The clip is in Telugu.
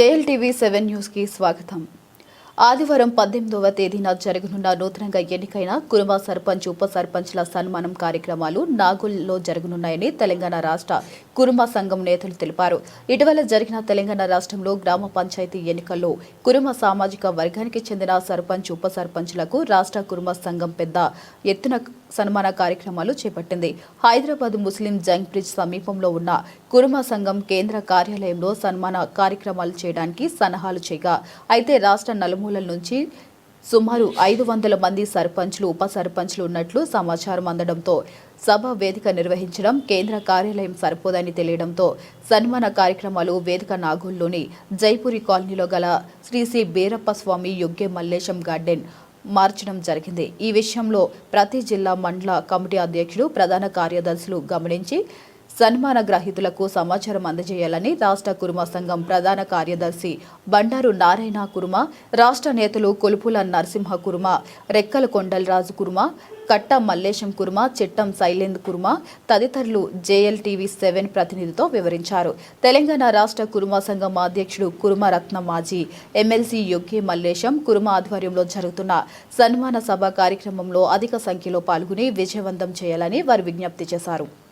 జేఎల్టీవీ 7 న్యూస్ కి స్వాగతం. ఆదివారం 18వ తేదీన జరగనున్న నూతనంగా ఎన్నికైన కురుమ సర్పంచ్ ఉప సర్పంచ్ల సన్మానం కార్యక్రమాలు నాగోల్లో జరగనున్నాయని తెలంగాణ రాష్ట్ర కురుమ సంఘం నేతలు తెలిపారు. ఇటీవల జరిగిన తెలంగాణ రాష్ట్రంలో గ్రామ పంచాయతీ ఎన్నికల్లో కురుమ సామాజిక వర్గానికి చెందిన సర్పంచ్ ఉప సర్పంచ్లకు రాష్ట్ర కురుమ సంఘం పెద్ద ఎత్తున సన్మాన కార్యక్రమాలు చేపట్టింది. హైదరాబాద్ ముస్లిం జంగ్ బ్రిడ్జ్ సమీపంలో ఉన్న కురుమ సంఘం కేంద్ర కార్యాలయంలో సన్మాన కార్యక్రమాలు చేయడానికి సన్నాహాలు చేయగా అయితే రాష్ట్ర నలుమూలల నుంచి సుమారు 500 మంది సర్పంచ్లు ఉప సర్పంచ్లు ఉన్నట్లు సమాచారం అందడంతో సభ వేదిక నిర్వహించడం కేంద్ర కార్యాలయం సరిపోదని తెలియడంతో సన్మాన కార్యక్రమాలు వేదిక నాగోల్లోని జైపురి కాలనీలో గల శ్రీ బీరప్ప స్వామి యొగ్గే మల్లేశం గార్డెన్ మార్చడం జరిగింది. ఈ విషయంలో ప్రతి జిల్లా మండల కమిటీ అధ్యక్షులు ప్రధాన కార్యదర్శులు గమనించి సన్మాన గ్రహీతులకు సమాచారం అందజేయాలని రాష్ట్ర కురుమ సంఘం ప్రధాన కార్యదర్శి బండారు నారాయణ కురుమ, రాష్ట్ర నేతలు కొలుపుల నరసింహ కురుమ, రెక్కల కొండలరాజు కురుమ, కట్ట మల్లేశం కురుమ, చిట్టం శైలేంద్ర కురుమ తదితరులు జేఎల్టీవీ 7 ప్రతినిధితో వివరించారు. తెలంగాణ రాష్ట్ర కురుమ సంఘం అధ్యక్షుడు కురుమ రత్న మాజీ ఎమ్మెల్సీ యొగ్గే మల్లేశం కురుమ ఆధ్వర్యంలో జరుగుతున్న సన్మాన సభ కార్యక్రమంలో అధిక సంఖ్యలో పాల్గొని విజయవంతం చేయాలని వారు విజ్ఞప్తి చేశారు.